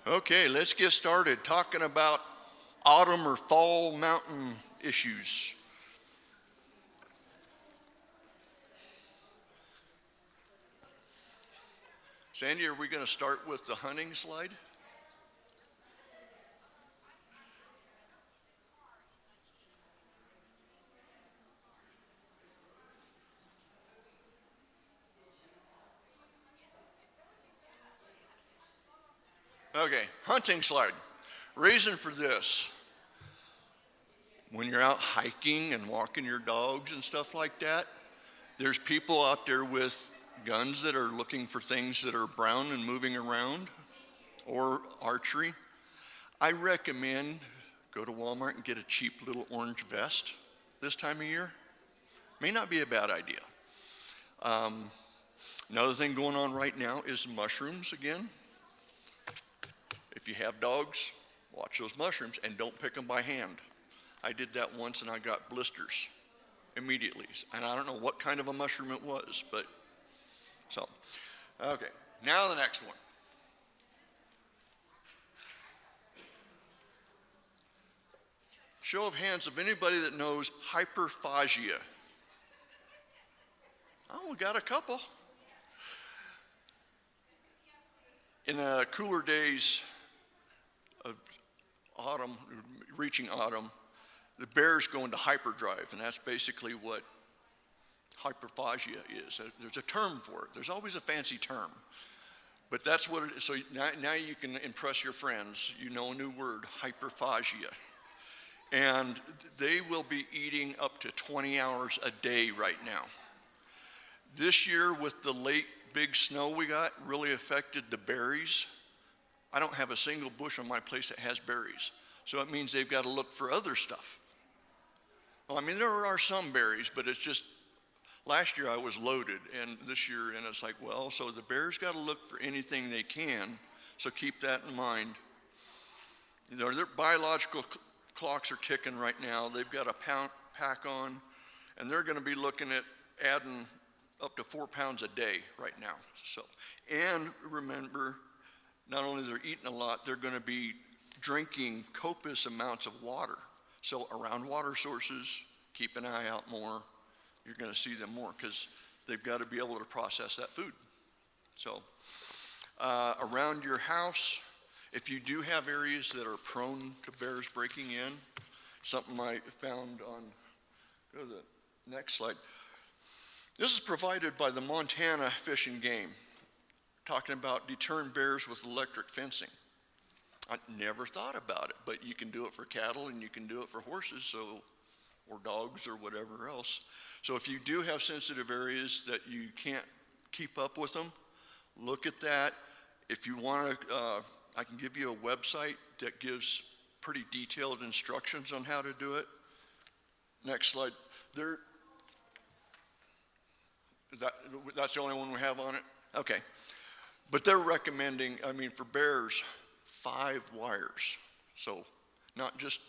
Okay, let's get started talking about autumn or fall mountain issues. Sandy, are we going to start with the hunting slide? Okay, hunting slide. Reason for this, when you're out hiking and walking your dogs and stuff like that, there's people out there with guns that are looking for things that are brown and moving around, or archery. I recommend go to Walmart and get a cheap little orange vest this time of year. May not be a bad idea. Another thing going on right now is mushrooms again. If you have dogs, watch those mushrooms and don't pick them by hand. I did that once and I got blisters immediately. And I don't know what kind of a mushroom it was, but so. Okay, now the next one. Show of hands of anybody that knows hyperphagia. Oh, we got a couple. In the cooler days of autumn, reaching autumn, the bears go into hyperdrive, and that's basically what hyperphagia is. There's a term for it. There's always a fancy term, but that's what it is. So now you can impress your friends. You know a new word, hyperphagia. And they will be eating up to 20 hours a day right now. This year, with the late big snow we got, really affected the berries. I don't have a single bush on my place that has berries. So it means they've got to look for other stuff. Well, I mean, there are some berries, but it's just, last year I was loaded, and this year, and it's like, well, so the bears got to look for anything they can, so keep that in mind. You know, their biological clocks are ticking right now. They've got a pack on, and they're going to be looking at adding up to 4 pounds a day right now. So, and remember, not only they're eating a lot, they're going to be drinking copious amounts of water. So around water sources, keep an eye out more. You're going to see them more because they've got to be able to process that food. So around your house, if you do have areas that are prone to bears breaking in, something I found on, go to the next slide. This is provided by the Montana Fish and Game, talking about deterring bears with electric fencing. I never thought about it, but you can do it for cattle and you can do it for horses, so, or dogs or whatever else. So if you do have sensitive areas that you can't keep up with them, look at that. If you want to, I can give you a website that gives pretty detailed instructions on how to do it. Next slide. That's the only one we have on it? Okay. But they're recommending, I mean, for bears, 5 wires. So not just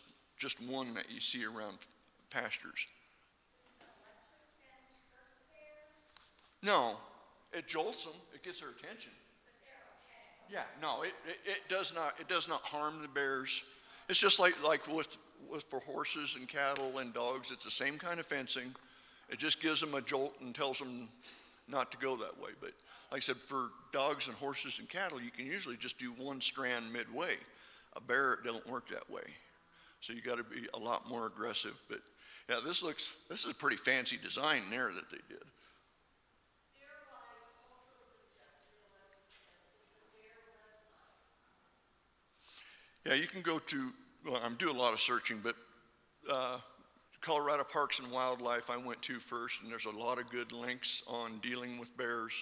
one that you see around pastures. No, it jolts them. It gets their attention. Yeah, no, it does not harm the bears. It's just like with for horses and cattle and dogs, it's the same kind of fencing. It just gives them a jolt and tells them not to go that way. But like I said, for dogs and horses and cattle, you can usually just do one strand midway. A bear, it doesn't work that way. So you got to be a lot more aggressive. But yeah, this is a pretty fancy design there that they did. Yeah, you can go to, well, I'm doing a lot of searching, but Colorado Parks and Wildlife I went to first, and there's a lot of good links on dealing with bears.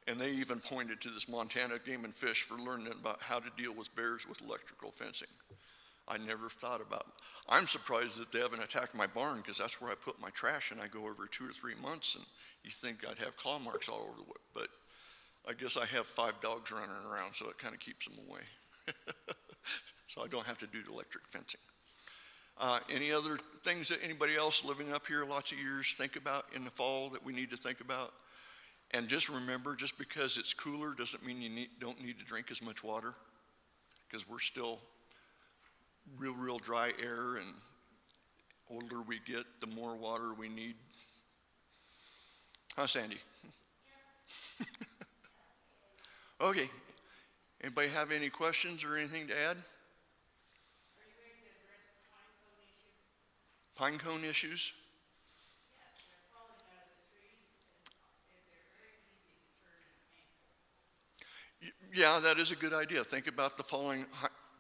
And they even pointed to this Montana Game and Fish for learning about how to deal with bears with electrical fencing. I never thought about it. I'm surprised that they haven't attacked my barn because that's where I put my trash, and I go every 2 or 3 months, and you think I'd have claw marks all over the way. But I guess I have 5 dogs running around, so it kind of keeps them away. So I don't have to do electric fencing. Any other things that anybody else living up here lots of years think about in the fall that we need to think about? And just remember, just because it's cooler doesn't mean you don't need to drink as much water. because we're still real dry air, and older we get, the more water we need. Huh, Sandy? Okay. Anybody have any questions or anything to add? Pine cone issues? Yeah, that is a good idea. Think about the falling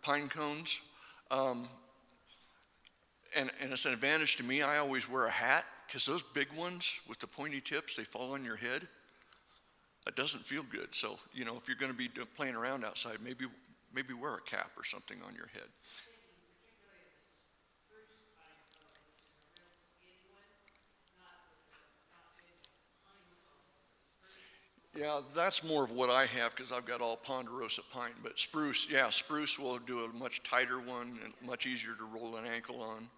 pine cones. Um, and it's an advantage to me. I always wear a hat because those big ones with the pointy tips, they fall on your head. It doesn't feel good. So, if you're going to be playing around outside, maybe wear a cap or something on your head. Yeah, that's more of what I have because I've got all ponderosa pine. But spruce, yeah, spruce will do a much tighter one and much easier to roll an ankle on.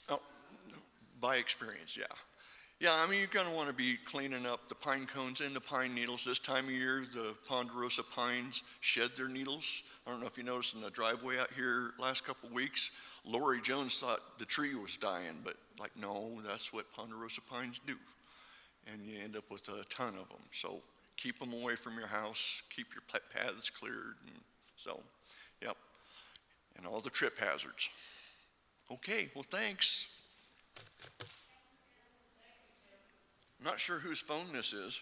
Oh, by experience, yeah. Yeah, I mean, you're going to want to be cleaning up the pine cones and the pine needles. This time of year, the ponderosa pines shed their needles. I don't know if you noticed in the driveway out here last couple of weeks, Lori Jones thought the tree was dying, but no, that's what ponderosa pines do. And you end up with a ton of them. So keep them away from your house, keep your paths cleared. And so, yep, and all the trip hazards. Okay, well, thanks. I'm not sure whose phone this is.